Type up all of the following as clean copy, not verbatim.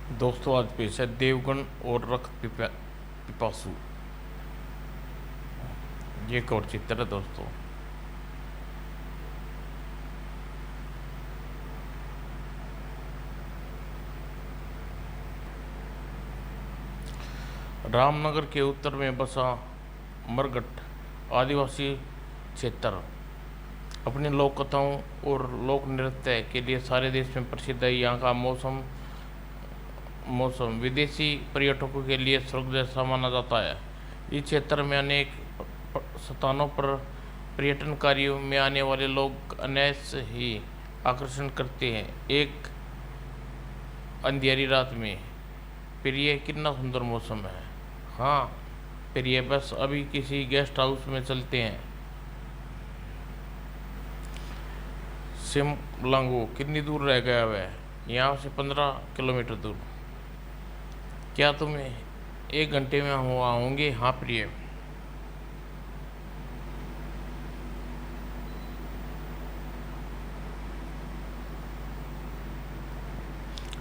दोस्तों आज पेश है देवगन और रक्त पिपासु। ये एक और चित्र है दोस्तों। रामनगर के उत्तर में बसा मरघट आदिवासी क्षेत्र अपनी लोक कथाओं और लोक नृत्य के लिए सारे देश में प्रसिद्ध है। यहाँ का मौसम विदेशी पर्यटकों के लिए स्वर्ग जैसा माना जाता है। इस क्षेत्र में अनेक स्थानों पर पर्यटनकारियों में आने वाले लोग अनायास ही आकर्षण करते हैं। एक अंधेरी रात में प्रिय कितना सुंदर मौसम है। हाँ प्रिय, बस अभी किसी गेस्ट हाउस में चलते हैं। सिमलांगो कितनी दूर रह गया वह? यहाँ से 15 किलोमीटर दूर। क्या तुम्हें 1 घंटे में आऊँगे? हाँ प्रिय।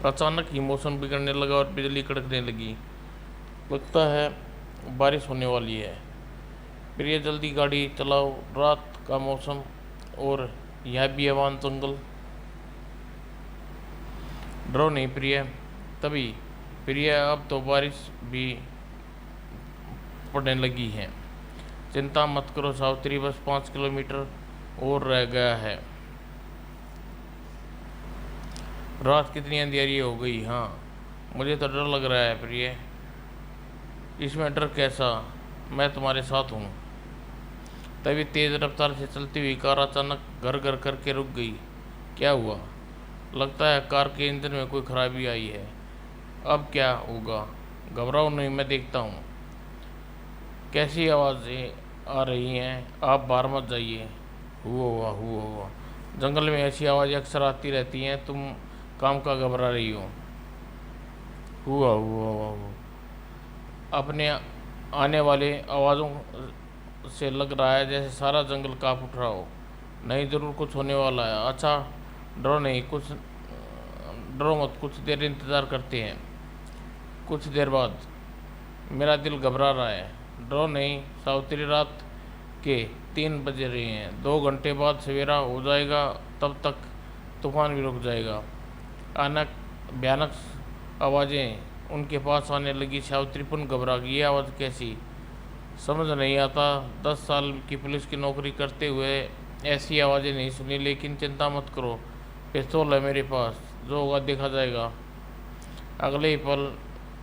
अचानक ही मौसम बिगड़ने लगा और बिजली कड़कने लगी। लगता है बारिश होने वाली है। प्रिय जल्दी गाड़ी चलाओ, रात का मौसम और यह भी अवान जंगल। डरो नहीं प्रिय। तभी प्रिय अब तो बारिश भी पड़ने लगी है। चिंता मत करो सावित्री, बस 5 किलोमीटर और रह गया है। रात कितनी अंधेरी हो गई। हाँ मुझे तो डर लग रहा है प्रिय। इसमें डर कैसा, मैं तुम्हारे साथ हूँ। तभी तेज रफ्तार से चलती हुई कार अचानक घर घर करके रुक गई। क्या हुआ? लगता है कार के इंजन में कोई खराबी आई है। अब क्या होगा? घबराओ नहीं, मैं देखता हूँ। कैसी आवाज़ें आ रही हैं? आप बाहर मत जाइए। हुआ। जंगल में ऐसी आवाज़ें अक्सर आती रहती हैं, तुम काम का घबरा रही हो। हुआ। अपने आने वाले आवाज़ों से लग रहा है जैसे सारा जंगल कांप उठ रहा हो। नहीं, ज़रूर कुछ होने वाला है। अच्छा डरो मत, कुछ देर इंतज़ार करते हैं। कुछ देर बाद मेरा दिल घबरा रहा है। डरो नहीं सावित्री, रात के 3 बज रहे हैं। 2 घंटे बाद सवेरा हो जाएगा, तब तक तूफान भी रुक जाएगा। अचानक भयानक आवाज़ें उनके पास आने लगी। सावित्री पुनः घबरा गई। ये आवाज़ कैसी? समझ नहीं आता। 10 साल की पुलिस की नौकरी करते हुए ऐसी आवाज़ें नहीं सुनी। लेकिन चिंता मत करो, पिस्तौल है मेरे पास, जो होगा देखा जाएगा। अगले ही पल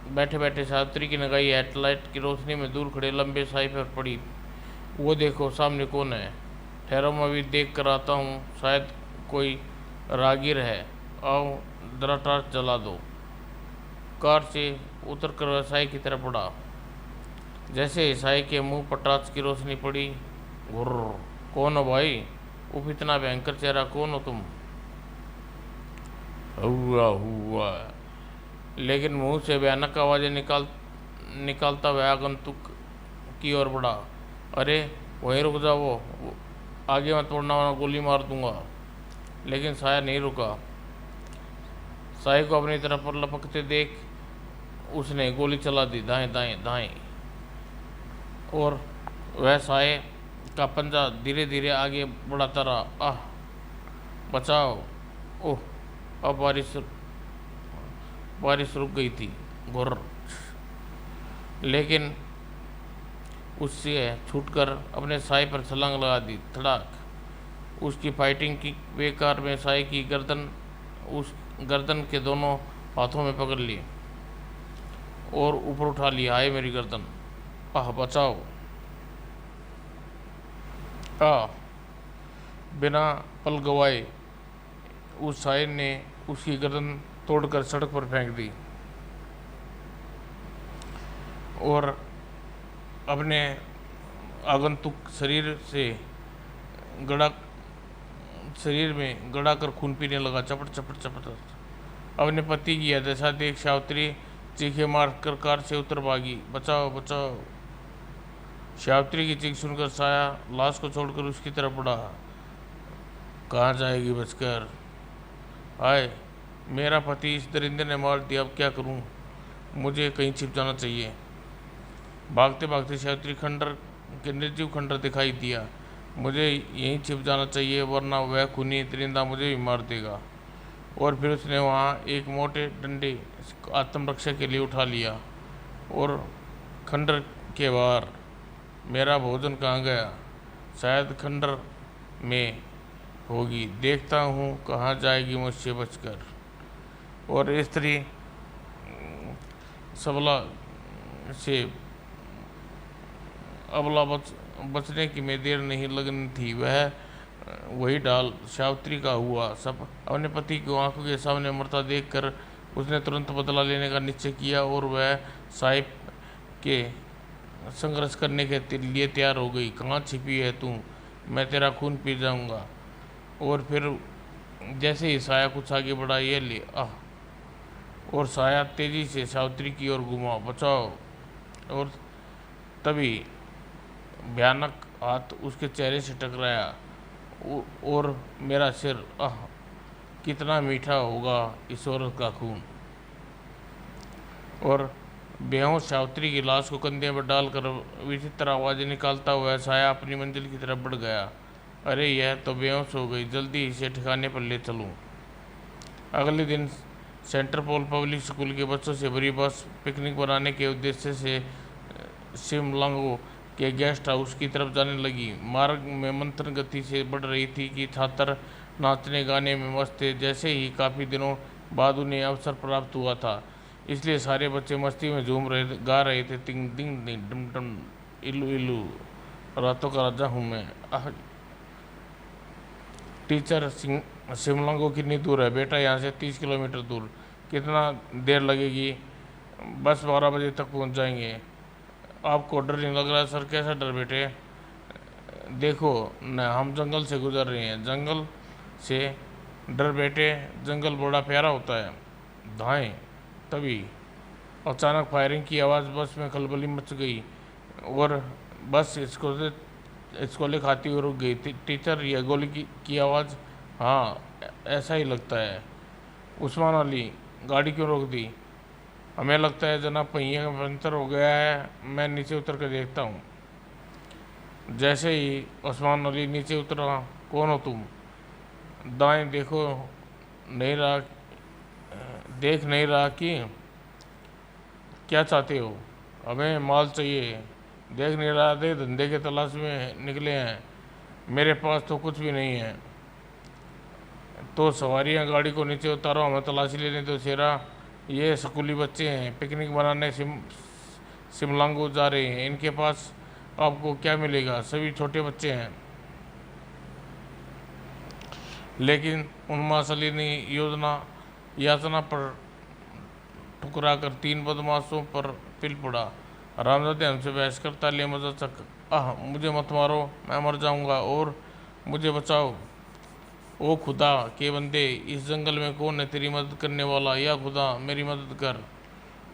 बैठे बैठे सावित्री की निगाह हेडलाइट की रोशनी में दूर खड़े लंबे साई पर पड़ी। वो देखो सामने कौन है। ठहरो, मैं अभी देख कर आता हूँ, शायद कोई राहगीर है। आओ जरा टॉर्च जला दो। कार से उतर कर साई की तरफ बढ़ा। जैसे साई के मुंह पर टॉर्च की रोशनी पड़ी, घुर्र। कौन हो भाई? उफ, इतना भयंकर चेहरा, कौन हो तुम? हुआ। लेकिन मुंह से भयानक आवाज़ें निकालता हुआ आगंतुक की ओर बढ़ा। अरे वहीं रुक जाओ, वो आगे मत बढ़ना वरना गोली मार दूंगा। लेकिन साया नहीं रुका। साई को अपनी तरफ पर लपकते देख उसने गोली चला दी, दाएं दाएं दाएं। और वह साए का पंजा धीरे धीरे आगे बढ़ाता रहा। आह, बचाओ। ओह, अब बारिश रुक गई थी। घुर्र। लेकिन उससे छूटकर अपने साए पर छलांग लगा दी। धड़ाक। उसकी फाइटिंग की बेकार में साए की उस गर्दन के दोनों हाथों में पकड़ ली और ऊपर उठा लिया। हाय मेरी गर्दन। आह, बचाओ। बिना पल गवाए उस साए ने उसकी गर्दन तोड़कर सड़क पर फेंक दी और अपने आगंतुक शरीर में गड़ा कर खून पीने लगा। चपट चपट चपट। अपने पति की दशा देख सावित्री चीखें मारकर कार से उतर भागी। बचाओ बचाओ। सावित्री की चीख सुनकर साया लाश को छोड़कर उसकी तरफ बढ़ा। कहाँ जाएगी बचकर? हाय, मेरा पति इस दरिंदे ने मार दिया, अब क्या करूं? मुझे कहीं छिप जाना चाहिए। भागते भागते सावित्री खंडर के निर्जीव खंडर दिखाई दिया। मुझे यहीं छिप जाना चाहिए, वरना वह खूनी दरिंदा मुझे भी मार देगा। और फिर उसने वहाँ एक मोटे डंडे आत्मरक्षा के लिए उठा लिया और खंडर के बाहर। मेरा भोजन कहाँ गया? शायद खंडर में होगी, देखता हूँ कहाँ जाएगी मुझसे बचकर। और स्त्री सबला से अबला बचने की में देर नहीं लगनी थी। वही डाल सावित्री का हुआ। सब अपने पति को आंखों के सामने मरता देखकर उसने तुरंत बदला लेने का निश्चय किया और वह साहिब के संघर्ष करने के लिए तैयार हो गई। कहाँ छिपी है तू? मैं तेरा खून पी जाऊंगा। और फिर जैसे ही साया कुछ आगे बढ़ा, ये ले आह, और साया तेजी से सावित्री की ओर घुमा, बचाओ। और तभी भयानक हाथ उसके चेहरे से टकराया और मेरा सिर, आह, कितना मीठा होगा इस औरत का खून। और बेहोश सावित्री की लाश को कंधे पर डालकर विचित्र आवाज़ें निकालता हुआ साया अपनी मंजिल की तरफ बढ़ गया। अरे यह तो बेहोश हो गई, जल्दी इसे ठिकाने पर ले चलूं। अगले दिन सेंटर पोल पब्लिक स्कूल के बच्चों से भरी बस पिकनिक बनाने के उद्देश्य से शिमलांगो के गेस्ट हाउस की तरफ जाने लगी। मार्ग में मंथन गति से बढ़ रही थी कि छात्र नाचने गाने में मस्त थे। जैसे ही काफ़ी दिनों बाद उन्हें अवसर प्राप्त हुआ था, इसलिए सारे बच्चे मस्ती में गा रहे थे। तिंग दिंग दिंग डम डम, इलू इलू, रातों का राजा हूँ मैं। टीचर शिमलांगो कितनी दूर है बेटा? यहाँ से 30 किलोमीटर दूर। कितना देर लगेगी? बस 12 बजे तक पहुँच जाएंगे। आपको डर नहीं लग रहा? सर कैसा डर बेटे? देखो न, हम जंगल से गुजर रहे हैं। जंगल से डर बेटे? जंगल बड़ा प्यारा होता है। धाएं। तभी अचानक फायरिंग की आवाज़, बस में खलबली मच गई और बस स्कूले खाती हुई रुक गई। टीचर, यह गोली की आवाज़? हाँ, ऐसा ही लगता है। उस्मान अली, गाड़ी क्यों रोक दी? हमें लगता है जनाब पहिए का पंचर हो गया है। मैं नीचे उतर कर देखता हूँ। जैसे ही उस्मान अली नीचे उतरा, कौन हो तुम? दाएं देखो, देख नहीं रहा कि क्या चाहते हो? हमें माल चाहिए। देख नहीं रहा थे, धंधे के तलाश में निकले हैं। मेरे पास तो कुछ भी नहीं है। तो सवारियां गाड़ी को नीचे उतारो, हमें तलाशी लेने दो शेरा। ये स्कूली बच्चे हैं, पिकनिक मनाने शिमलांगो जा रहे हैं। इनके पास आपको क्या मिलेगा? सभी छोटे बच्चे हैं। लेकिन उन्मास अली ने यातना पर ठुकरा कर 3 बदमाशों पर पिल पड़ा। रामजादे हमसे बहस करता ले मजा चक। मुझे मत मारो, मैं मर जाऊंगा, और मुझे बचाओ। ओ खुदा के बंदे, इस जंगल में कौन है तेरी मदद करने वाला? या खुदा मेरी मदद कर।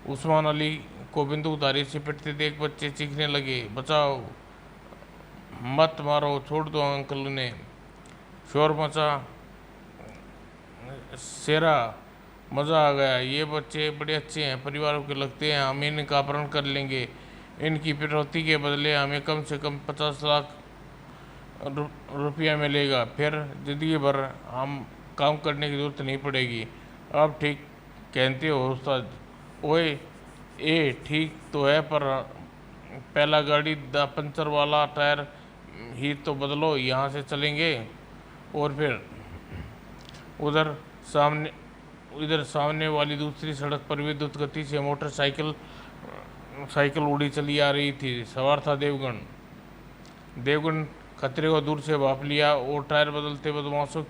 उस्मान अली को बंदूकधारी से पिटते देख बच्चे चीखने लगे, बचाओ, मत मारो, छोड़ दो अंकल ने। शोर मचा। शेरा, मज़ा आ गया। ये बच्चे बड़े अच्छे हैं, परिवारों के लगते हैं। हम इनका अपहरण कर लेंगे। इनकी फिरौती के बदले हमें कम से कम 50 लाख रुपया मिलेगा। फिर ज़िंदगी भर हम काम करने की ज़रूरत नहीं पड़ेगी। आप ठीक कहते हो उस्ताद। ओए ठीक तो है, पर पहला गाड़ी दा पंचर वाला टायर ही तो बदलो, यहाँ से चलेंगे। और फिर इधर सामने वाली दूसरी सड़क पर विद्युत गति से साइकिल उड़ी चली आ रही थी। सवार था देवगन खतरे को दूर से भाप लिया और टायर बदलते बदमाशों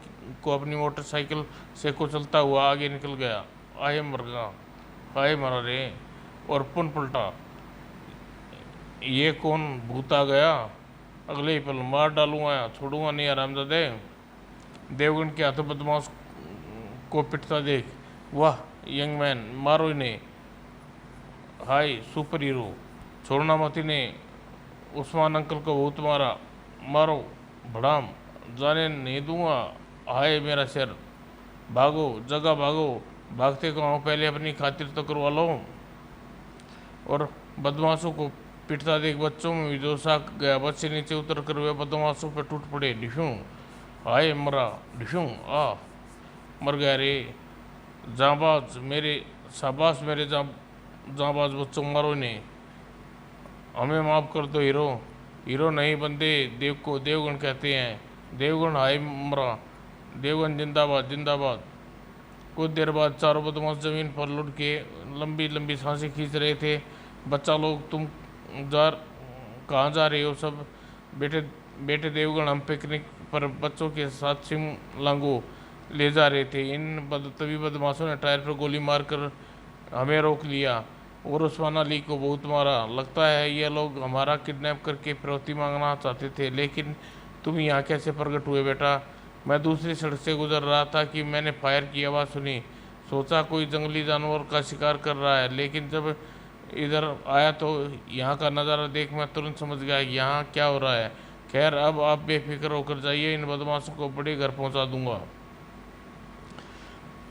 को अपनी मोटरसाइकिल से कुचलता हुआ आगे निकल गया। आए मरा रे, और पुन पलटा। ये कौन भूत आ गया? अगले ही पल मार डालूंगा, छोड़ूंगा नहीं आरामजादे। देवगन के हाथों बदमाश को पिटता देख, वाह यंग मैन, मारो इन्हें। हाय सुपर हीरो, छोड़ना मत इन्हें। उस्मान अंकल को बहुत मारा, मारो भड़ाम, जाने नहीं दूंगा। हाय मेरा सिर, भागो जगह भागो, भागते कहाँ हो, पहले अपनी खातिर तो करवा लो। और बदमाशों को पिटता देख बच्चों में भी जोश आ गया। बच्चे नीचे उतर कर वे बदमाशों पर टूट पड़े। डिशूं, हाय मरा, डिशूं, आ मर गया रे। जाबाज मेरे, शाबाश मेरे जाबाज बच्चों, मारो इन्हें, हमें माफ़ कर दो हीरो। हीरो नहीं बंदे देव को देवगन कहते हैं। देवगन हाय मरा, देवगन जिंदाबाद जिंदाबाद। कुछ देर बाद चारों बदमाश जमीन पर लुढ़ के लंबी लंबी सांसें खींच रहे थे। बच्चा लोग, तुम जा कहाँ जा रहे हो सब? बेटे बेटे देवगन, हम पिकनिक पर बच्चों के साथ शिमलांगो ले जा रहे थे। तभी बदमाशों ने टायर पर गोली मारकर हमें रोक लिया और उस्मान अली को बहुत मारा। लगता है ये लोग हमारा किडनैप करके फिरौती मांगना चाहते थे। लेकिन तुम यहाँ कैसे प्रकट हुए बेटा? मैं दूसरी सड़क से गुजर रहा था कि मैंने फायर की आवाज़ सुनी। सोचा कोई जंगली जानवर का शिकार कर रहा है, लेकिन जब इधर आया तो यहाँ का नज़ारा देख मैं तुरंत समझ गया यहाँ क्या हो रहा है। खैर अब आप बेफिक्र होकर जाइए, इन बदमाशों को बड़े घर पहुँचा दूंगा।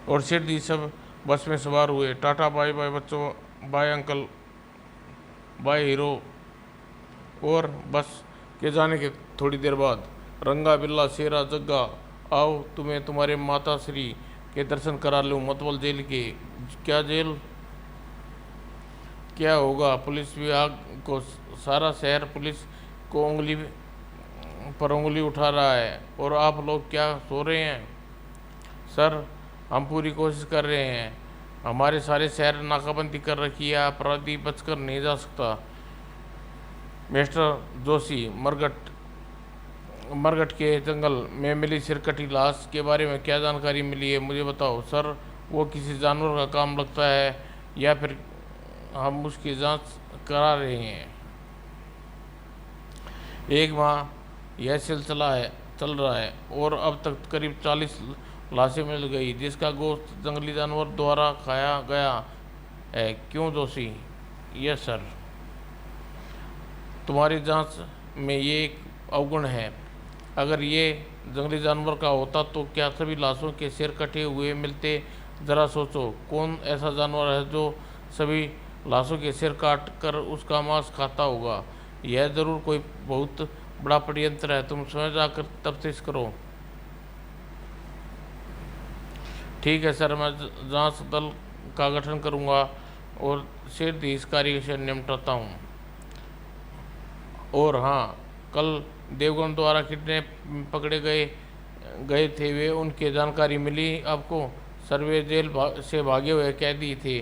और सेठ जी सब बस में सवार हुए। टाटा बाय बाय बच्चों, बाय अंकल, बाय हीरो। और बस के जाने के थोड़ी देर बाद रंगा बिल्ला शेरा जग्गा, आओ तुम्हें तुम्हारे माता श्री के दर्शन करा लूँ मतबल जेल के। क्या जेल? क्या होगा? पुलिस विभाग को सारा शहर पुलिस को उंगली पर उंगली उठा रहा है और आप लोग क्या सो रहे हैं? सर हम पूरी कोशिश कर रहे हैं, हमारे सारे शहर नाकाबंदी कर रखी है, अपराधी बचकर नहीं जा सकता। मिस्टर जोशी, मरगट के जंगल में मिली सिरकटी लाश के बारे में क्या जानकारी मिली है, मुझे बताओ। सर वो किसी जानवर का काम लगता है या फिर हम उसकी जांच करा रहे हैं। एक माह यह सिलसिला चल रहा है और अब तक करीब 40 लाशें मिल गई जिसका गोश्त जंगली जानवर द्वारा खाया गया है। क्यों जोशी? Yes sir. तुम्हारी जांच में ये एक अवगुण है। अगर ये जंगली जानवर का होता तो क्या सभी लाशों के सिर कटे हुए मिलते? ज़रा सोचो, कौन ऐसा जानवर है जो सभी लाशों के सिर काट कर उसका मांस खाता होगा? यह ज़रूर कोई बहुत बड़ा षड्यंत्र है। तुम स्वयं जाकर तफ्तीश करो। ठीक है सर, मैं जांच दल का गठन करूंगा और शीघ्र इस कार्य से निपटाता हूँ। और हाँ, कल देवगन द्वारा किडनैप पकड़े गए थे वे, उनकी जानकारी मिली आपको? सर वे जेल से भागे हुए कैदी थे,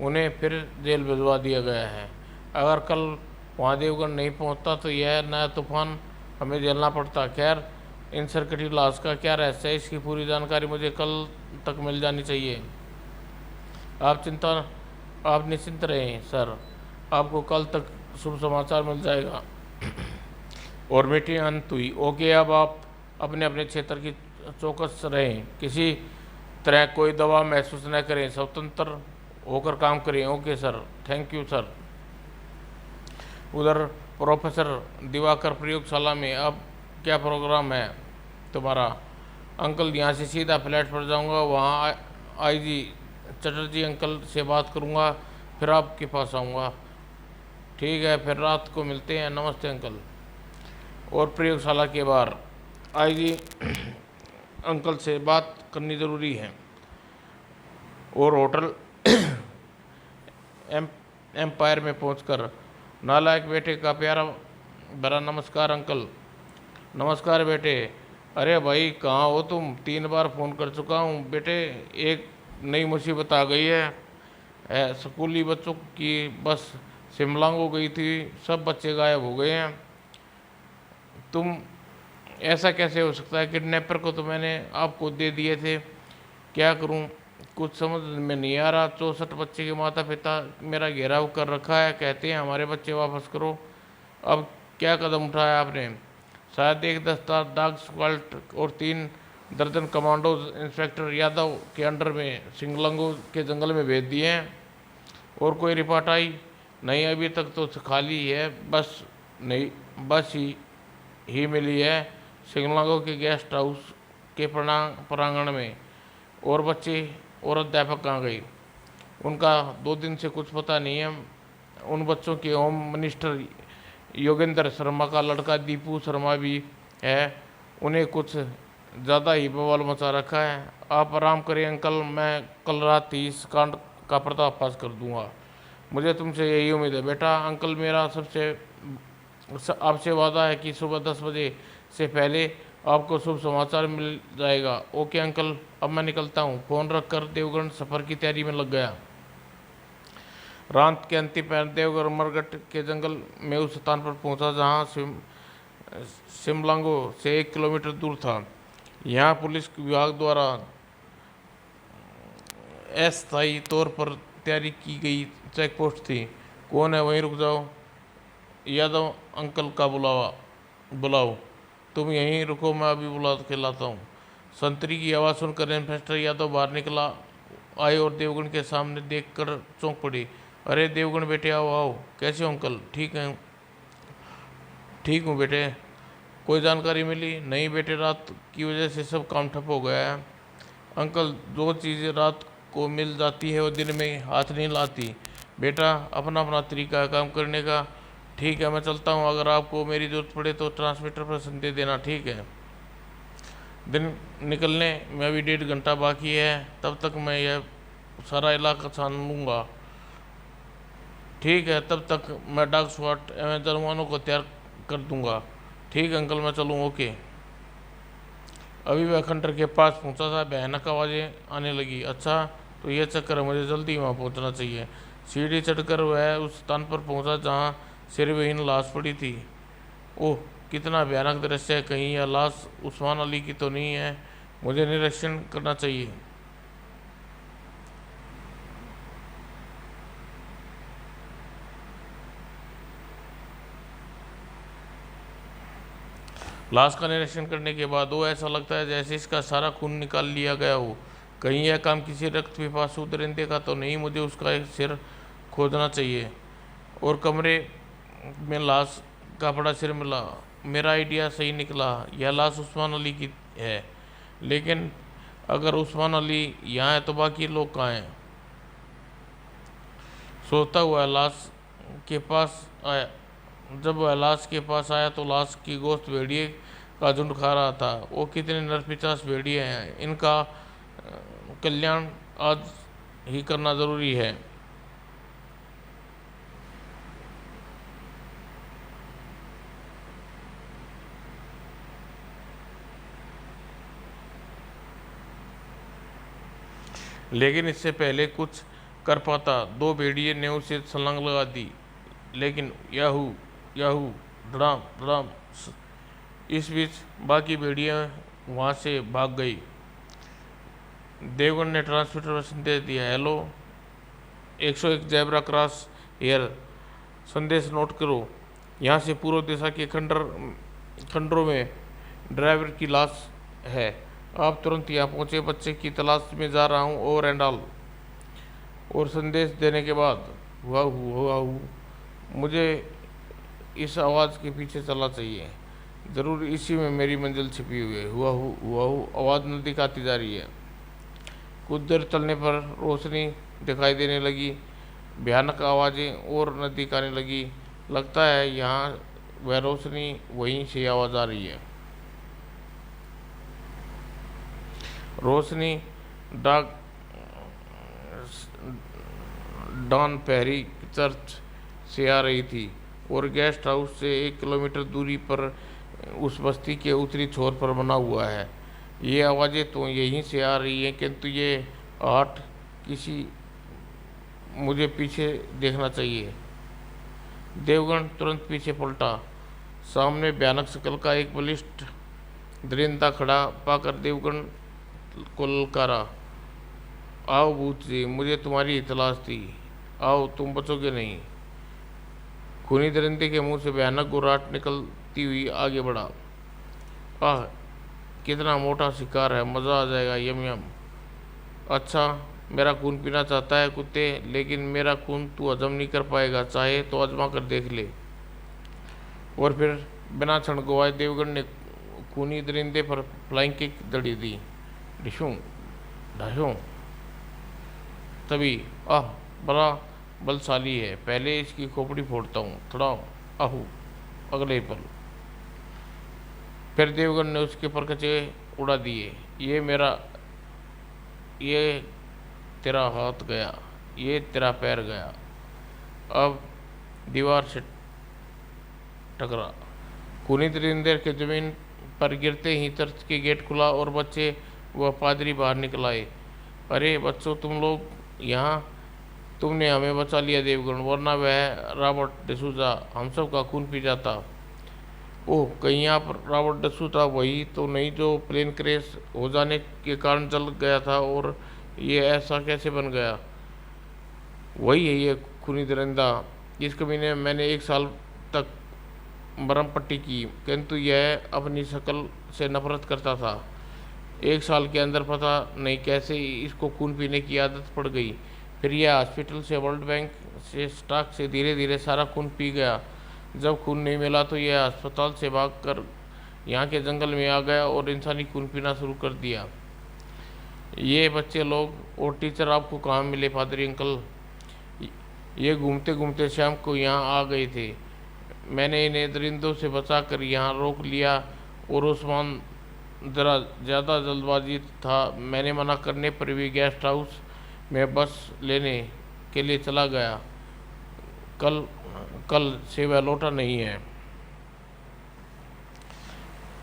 उन्हें फिर जेल भिजवा दिया गया है। अगर कल वहाँ देवगन नहीं पहुँचता तो यह नया तूफान हमें झेलना पड़ता। खैर इन सरकटी लाश का क्या रहस्य है, इसकी पूरी जानकारी मुझे कल तक मिल जानी चाहिए। आप निश्चिंत रहें सर, आपको कल तक शुभ समाचार मिल जाएगा। और मीटिंग अंत हुई। ओके, अब आप अपने अपने क्षेत्र की चौकस रहें, किसी तरह कोई दबाव महसूस न करें, स्वतंत्र होकर काम करें। Okay sir, thank you sir. उधर प्रोफेसर दिवाकर प्रयोगशाला में, अब क्या प्रोग्राम है तुम्हारा? अंकल यहाँ से सीधा फ्लैट पर जाऊँगा, वहाँ आईजी चटर्जी अंकल से बात करूँगा, फिर आपके पास आऊँगा। ठीक है, फिर रात को मिलते हैं, नमस्ते अंकल। और प्रयोगशाला के बाहर आईजी अंकल से बात करनी ज़रूरी है। और होटल एम्पायर में पहुंचकर नालायक बेटे का प्यारा भरा नमस्कार अंकल। नमस्कार बेटे। अरे भाई कहाँ हो तुम? 3 बार फ़ोन कर चुका हूँ बेटे, एक नई मुसीबत आ गई है। स्कूली बच्चों की बस शिमलांगो गई थी, सब बच्चे गायब हो गए हैं। तुम ऐसा कैसे हो सकता है? किडनैपर को तो मैंने आपको दे दिए थे, क्या करूं? कुछ समझ में नहीं आ रहा। 64 बच्चे के माता पिता मेरा घेराव कर रखा है, कहते हैं हमारे बच्चे वापस करो। अब क्या कदम उठाया आपने? शायद एक दस्ता डॉग स्क्वाड और 3 दर्जन कमांडोज इंस्पेक्टर यादव के अंडर में शिमलांगो के जंगल में भेज दिए हैं। और कोई रिपोर्ट आई? नहीं, अभी तक तो खाली है, बस ही मिली है शिमलांगो के गेस्ट हाउस के प्रांगण में। और बच्चे और अध्यापक कहाँ गई? उनका 2 दिन से कुछ पता नहीं है। उन बच्चों के होम मिनिस्टर योगेंद्र शर्मा का लड़का दीपू शर्मा भी है। उन्हें कुछ ज़्यादा ही बवाल मचा रखा है। आप आराम करें अंकल, मैं कल रात ही इस कांड का पर्दाफाश कर दूंगा। मुझे तुमसे यही उम्मीद है बेटा। अंकल, मेरा आपसे वादा है कि सुबह 10 बजे से पहले आपको शुभ समाचार मिल जाएगा। ओके अंकल, अब मैं निकलता हूँ। फ़ोन रखकर देवगढ़ सफ़र की तैयारी में लग गया। रात के अंतिम पहर देवगढ़ मरघट के जंगल में उस स्थान पर पहुंचा जहां शिमलांगो से 1 किलोमीटर दूर था। यहाँ पुलिस विभाग द्वारा अस्थायी तौर पर तैयारी की गई चेक पोस्ट थी। कौन है? वहीं रुक जाओ। यादव अंकल का बुलाओ। तुम यहीं रुको, मैं अभी बुला के लाता हूँ। संतरी की आवाज़ सुनकर इंस्पेक्टर यादव बाहर निकला आए और देवगन के सामने देखकर चौंक पड़ी। अरे देवगन बेटे, आओ आओ। कैसे हो अंकल? ठीक है, ठीक हूँ बेटे। कोई जानकारी मिली? नहीं बेटे, रात की वजह से सब काम ठप हो गया है। अंकल, जो चीज़ें रात को मिल जाती है वो दिन में हाथ नहीं लाती। बेटा, अपना अपना तरीका है काम करने का। ठीक है, मैं चलता हूँ। अगर आपको मेरी ज़रूरत पड़े तो ट्रांसमीटर पर संदेश देना, ठीक है? दिन निकलने में अभी 1.5 घंटा बाकी है। तब तक मैं यह सारा इलाका छान लूँगा। ठीक है, तब तक मैं डॉग स्क्वाड एवं जवानों को तैयार कर दूंगा। ठीक है अंकल, मैं चलूँ। ओके। अभी वह खंडर के पास पहुंचा था, भयानक आवाज़ें आने लगी। अच्छा, तो यह चक्कर है, मुझे जल्दी वहां पहुंचना चाहिए। सीढ़ी चढ़कर वह उस स्थान पर पहुंचा जहां सिरविहीन लाश पड़ी थी। ओह, कितना भयानक दृश्य है! कहीं यह लाश उस्मान अली की तो नहीं है? मुझे निरीक्षण करना चाहिए। लाश का निरीक्षण करने के बाद वो ऐसा लगता है जैसे इसका सारा खून निकाल लिया गया हो। कहीं यह काम किसी रक्त पिपासु दरिंदे का तो नहीं? मुझे उसका एक सिर खोदना चाहिए। और कमरे में लाश का बड़ा सिर मिला। मेरा आइडिया सही निकला, यह लाश उस्मान अली की है। लेकिन अगर उस्मान अली यहाँ है तो बाकी लोग कहाँ हैं? सोता हुआ लाश के पास आया। जब वह लाश के पास आया तो लाश की गोश्त भेड़िए का झुंड खा रहा था। वो कितने नरपिशाच भेड़िए हैं! इनका कल्याण आज ही करना जरूरी है। लेकिन इससे पहले कुछ कर पाता, 2 भेड़िए ने उसे छलांग लगा दी। लेकिन याहू याहू, धड़ाम धड़ाम। इस बीच बाकी भेड़ियाँ वहाँ से भाग गई। देवगन ने ट्रांसमीटर पर संदेश दिया। Hello, 101 zebra cross air. संदेश नोट करो। यहाँ से पूर्व दिशा के खंडरों में ड्राइवर की लाश है। आप तुरंत यहाँ पहुँचे। बच्चे की तलाश में जा रहा हूँ, ओवर एंड ऑल। और संदेश देने के बाद हुआ मुझे इस आवाज़ के पीछे चलना चाहिए। ज़रूर इसी में मेरी मंजिल छिपी हुई है। हुआ आवाज़ नज़दीक आती जा रही है। कुछ देर चलने पर रोशनी दिखाई देने लगी। भयानक आवाज़ें और नज़दीक आने लगी। लगता है यहाँ वह रोशनी वहीं से आवाज़ आ रही है। रोशनी डॉन पहरी चर्च से आ रही थी और गेस्ट हाउस से 1 किलोमीटर दूरी पर उस बस्ती के उत्तरी छोर पर बना हुआ है। ये आवाज़ें तो यहीं से आ रही हैं, किंतु ये आहट किसी मुझे पीछे देखना चाहिए। देवगन तुरंत पीछे पलटा। सामने भयानक शक्ल का एक बलिष्ठ दरिंदा खड़ा पाकर देवगन को ललकारा। आओ भूत जी, मुझे तुम्हारी तलाश थी। आओ, तुम बचोगे नहीं। खूनी दरिंदे के मुंह से भयानक गुर्राहट निकलती हुई आगे बढ़ा। आह, कितना मोटा शिकार है! मज़ा आ जाएगा। यम यम। अच्छा, मेरा खून पीना चाहता है कुत्ते, लेकिन मेरा खून तू हजम नहीं कर पाएगा। चाहे तो आजमा कर देख ले। और फिर बिना क्षण गवाए देवगन ने खूनी दरिंदे पर फ्लाइंग किक दड़ी दी। डिशूं ढाशूं। तभी आह, बड़ा बलशाली है, पहले इसकी खोपड़ी फोड़ता हूँ, थोड़ा आहू। अगले पल फिर देवगन ने उसके परखचे उड़ा दिए। ये तेरा हाथ गया, ये तेरा पैर गया, अब दीवार से टकरा। खूनी दरिंदर के जमीन पर गिरते ही चर्च के गेट खुला और बच्चे व पादरी बाहर निकल आए। अरे बच्चों, तुम लोग यहाँ, तुमने हमें बचा लिया देवगन, वरना वह रॉबर्ट डिसूजा हम सब का खून पी जाता। ओह, कहीं यहाँ पर रॉबर्ट डिसूजा वही तो नहीं जो प्लेन क्रैश हो जाने के कारण जल गया था, और ये ऐसा कैसे बन गया? वही है ये खूनी दरिंदा। इस कमीने मैंने 1 साल तक मरहम पट्टी की, किंतु यह अपनी शक्ल से नफरत करता था। 1 साल के अंदर पता नहीं कैसे इसको खून पीने की आदत पड़ गई। फिर यह हॉस्पिटल से, वर्ल्ड बैंक से, स्टॉक से धीरे धीरे सारा खून पी गया। जब खून नहीं मिला तो यह अस्पताल से भागकर यहाँ के जंगल में आ गया और इंसानी खून पीना शुरू कर दिया। ये बच्चे लोग और टीचर आपको कहाँ मिले पादरी अंकल? ये घूमते घूमते शाम को यहाँ आ गए थे। मैंने इन्हें दरिंदों से बचाकर यहाँ रोक लिया, और उस्मान ज़रा ज़्यादा जल्दबाजी था। मैंने मना करने पर भी गेस्ट हाउस में बस लेने के लिए चला गया। कल कल से वह लौटा नहीं है।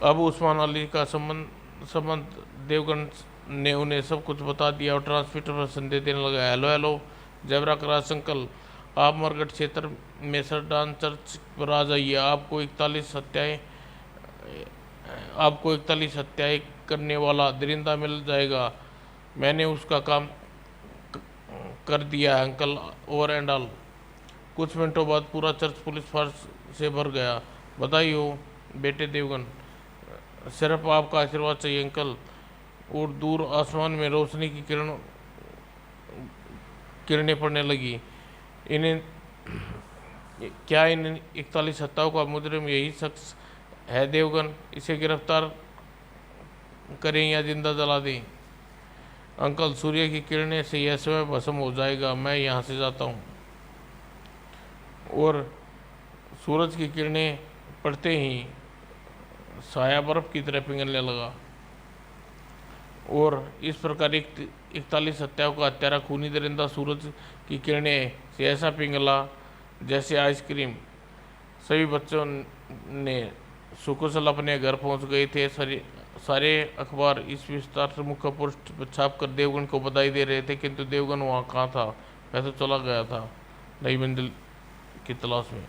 अब उस्मान अली का संबंध देवगन ने उन्हें सब कुछ बता दिया और ट्रांसमीटर पर संदेश देने लगा। हेलो हेलो जबरा क्रॉस अंकल, आप मरगट क्षेत्र में सरदान चर्च पर आ जाइए। आपको 41 हत्याएं करने वाला दरिंदा मिल जाएगा। मैंने उसका काम कर दिया है अंकल, ओवर एंड ऑल। कुछ मिनटों बाद पूरा चर्च पुलिस फोर्स से भर गया। बधाई हो बेटे देवगन, सिर्फ आपका आशीर्वाद चाहिए अंकल। और दूर आसमान में रोशनी की किरणें पड़ने लगी। इन 41 हत्याओं का मुजरिम यही शख्स है देवगन? इसे गिरफ्तार करें या जिंदा जला दें? अंकल, सूर्य की किरणें से यह स्वयं भस्म हो जाएगा। मैं यहाँ से जाता हूँ। और सूरज की किरणें पड़ते ही साया बर्फ की तरह पिघलने लगा। और इस प्रकार 41 हत्याओं का हत्यारा खूनी दरिंदा सूरज की किरणें से ऐसा पिघला जैसे आइसक्रीम। सभी बच्चों ने सुकुशल अपने घर पहुंच गए थे। सारे अखबार इस विस्तार से मुख्य पृष्ठ पर छाप कर देवगन को बधाई दे रहे थे, किंतु देवगन वहाँ कहाँ था? वह तो चला गया था नई मंजिल की तलाश में।